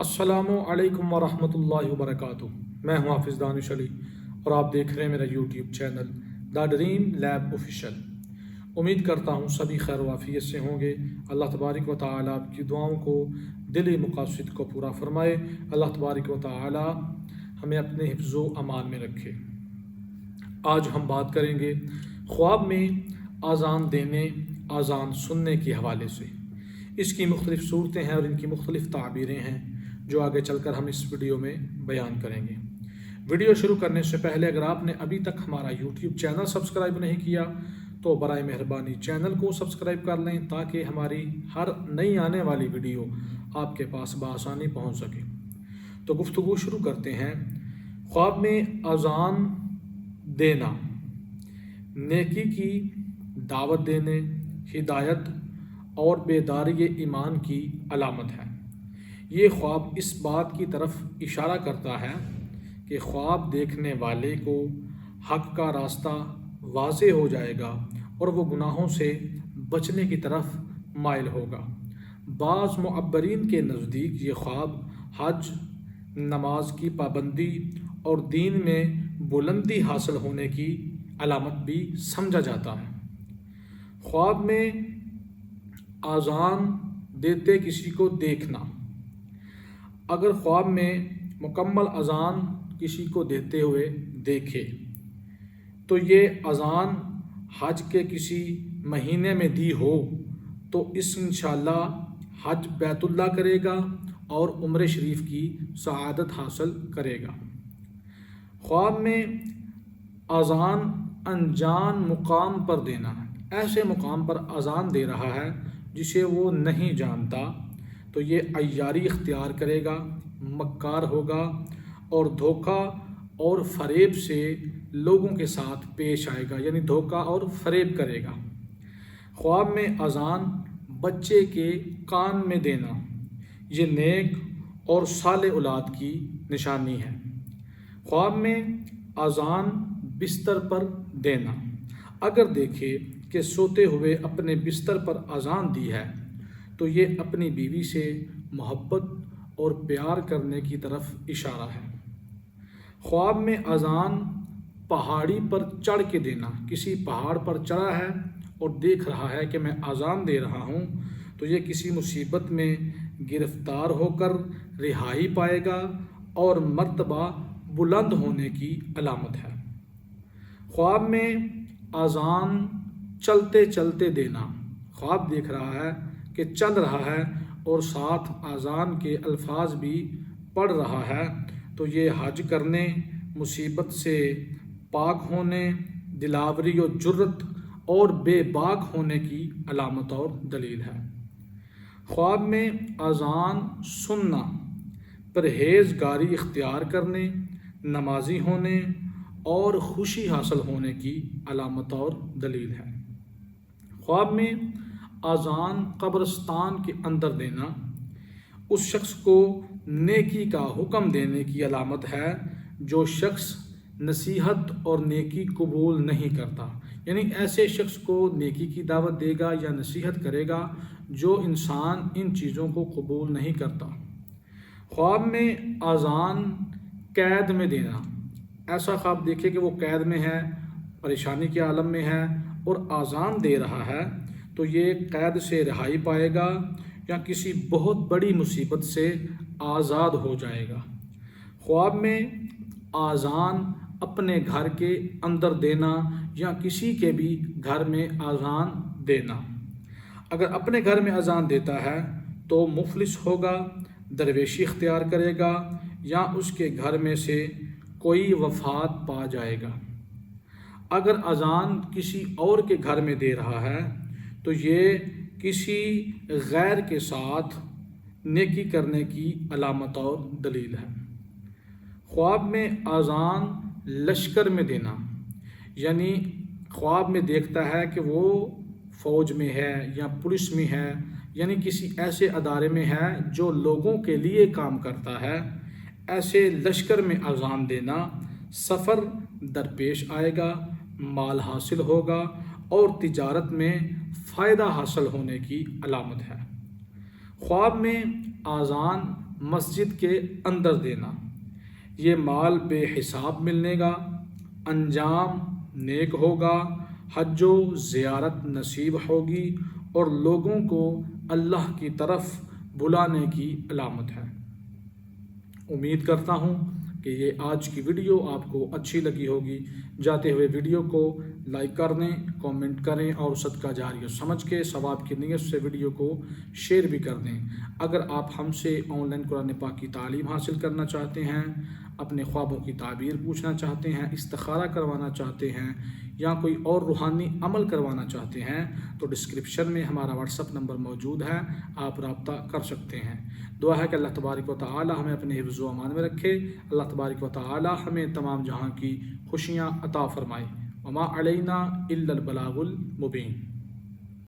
السلام علیکم ورحمۃ اللہ وبرکاتہ۔ میں ہوں حافظ دانش علی اور آپ دیکھ رہے ہیں میرا YouTube channel the dream lab official. امید کرتا ہوں سبھی خیر و عافیت سے ہوں گے۔ اللہ تبارک و تعالیٰ آپ کی دعاؤں کو، دلی مقاصد کو پورا فرمائے۔ اللہ تبارک و تعالیٰ ہمیں اپنے حفظ و امان میں رکھے۔ آج ہم بات کریں گے خواب میں اذان دینے، اذان سننے کے حوالے سے۔ اس کی مختلف صورتیں ہیں اور ان کی مختلف تعبیریں ہیں جو آگے چل کر ہم اس ویڈیو میں بیان کریں گے۔ ویڈیو شروع کرنے سے پہلے اگر آپ نے ابھی تک ہمارا یوٹیوب چینل سبسکرائب نہیں کیا تو برائے مہربانی چینل کو سبسکرائب کر لیں تاکہ ہماری ہر نئی آنے والی ویڈیو آپ کے پاس بآسانی پہنچ سکے۔ تو گفتگو شروع کرتے ہیں۔ خواب میں اذان دینا نیکی کی دعوت دینے، ہدایت اور بیداری ایمان کی علامت ہے۔ یہ خواب اس بات کی طرف اشارہ کرتا ہے کہ خواب دیکھنے والے کو حق کا راستہ واضح ہو جائے گا اور وہ گناہوں سے بچنے کی طرف مائل ہوگا۔ بعض معبرین کے نزدیک یہ خواب حج، نماز کی پابندی اور دین میں بلندی حاصل ہونے کی علامت بھی سمجھا جاتا ہے۔ خواب میں اذان دیتے کسی کو دیکھنا۔ اگر خواب میں مکمل اذان کسی کو دیتے ہوئے دیکھے تو یہ اذان حج کے کسی مہینے میں دی ہو تو اس انشاءاللہ حج بیت اللہ کرے گا اور عمرہ شریف کی سعادت حاصل کرے گا۔ خواب میں اذان انجان مقام پر دینا، ایسے مقام پر اذان دے رہا ہے جسے وہ نہیں جانتا تو یہ عیاری اختیار کرے گا، مکار ہوگا اور دھوکہ اور فریب سے لوگوں کے ساتھ پیش آئے گا، یعنی دھوکہ اور فریب کرے گا۔ خواب میں اذان بچے کے کان میں دینا، یہ نیک اور صالح اولاد کی نشانی ہے۔ خواب میں اذان بستر پر دینا، اگر دیکھے کہ سوتے ہوئے اپنے بستر پر اذان دی ہے تو یہ اپنی بیوی سے محبت اور پیار کرنے کی طرف اشارہ ہے۔ خواب میں اذان پہاڑی پر چڑھ کے دینا، کسی پہاڑ پر چڑھا ہے اور دیکھ رہا ہے کہ میں اذان دے رہا ہوں تو یہ کسی مصیبت میں گرفتار ہو کر رہائی پائے گا اور مرتبہ بلند ہونے کی علامت ہے۔ خواب میں اذان چلتے چلتے دینا، خواب دیکھ رہا ہے کہ چل رہا ہے اور ساتھ اذان کے الفاظ بھی پڑھ رہا ہے تو یہ حج کرنے، مصیبت سے پاک ہونے، دلاوری و جرت اور بے باک ہونے کی علامت اور دلیل ہے۔ خواب میں اذان سننا پرہیزگاری اختیار کرنے، نمازی ہونے اور خوشی حاصل ہونے کی علامت اور دلیل ہے۔ خواب میں اذان قبرستان کے اندر دینا اس شخص کو نیکی کا حکم دینے کی علامت ہے جو شخص نصیحت اور نیکی قبول نہیں کرتا، یعنی ایسے شخص کو نیکی کی دعوت دے گا یا نصیحت کرے گا جو انسان ان چیزوں کو قبول نہیں کرتا۔ خواب میں اذان قید میں دینا، ایسا خواب دیکھے کہ وہ قید میں ہے، پریشانی کے عالم میں ہے اور اذان دے رہا ہے تو یہ قید سے رہائی پائے گا یا کسی بہت بڑی مصیبت سے آزاد ہو جائے گا۔ خواب میں اذان اپنے گھر کے اندر دینا یا کسی کے بھی گھر میں اذان دینا، اگر اپنے گھر میں اذان دیتا ہے تو مفلس ہوگا، درویشی اختیار کرے گا یا اس کے گھر میں سے کوئی وفات پا جائے گا۔ اگر اذان کسی اور کے گھر میں دے رہا ہے تو یہ کسی غیر کے ساتھ نیکی کرنے کی علامت اور دلیل ہے۔ خواب میں اذان لشکر میں دینا، یعنی خواب میں دیکھتا ہے کہ وہ فوج میں ہے یا پولیس میں ہے، یعنی کسی ایسے ادارے میں ہے جو لوگوں کے لیے کام کرتا ہے۔ ایسے لشکر میں اذان دینا سفر درپیش آئے گا، مال حاصل ہوگا اور تجارت میں فائدہ حاصل ہونے کی علامت ہے۔ خواب میں اذان مسجد کے اندر دینا، یہ مال بے حساب ملنے گا، انجام نیک ہوگا، حج و زیارت نصیب ہوگی اور لوگوں کو اللہ کی طرف بلانے کی علامت ہے۔ امید کرتا ہوں کہ یہ آج کی ویڈیو آپ کو اچھی لگی ہوگی۔ جاتے ہوئے ویڈیو کو لائک کر دیں، کامنٹ کریں اور صدقہ جاریہ سمجھ کے ثواب کی نیت سے ویڈیو کو شیئر بھی کر دیں۔ اگر آپ ہم سے آن لائن قرآن پاک کی تعلیم حاصل کرنا چاہتے ہیں، اپنے خوابوں کی تعبیر پوچھنا چاہتے ہیں، استخارہ کروانا چاہتے ہیں یا کوئی اور روحانی عمل کروانا چاہتے ہیں تو ڈسکرپشن میں ہمارا واٹس ایپ نمبر موجود ہے، آپ رابطہ کر سکتے ہیں۔ دعا ہے کہ اللہ تبارک و تعالی ہمیں اپنے حفظ و امان میں رکھے، اللہ تبارک و تعالی ہمیں تمام جہاں کی خوشیاں عطا فرمائے۔ وما علینا الا البلاغ المبین۔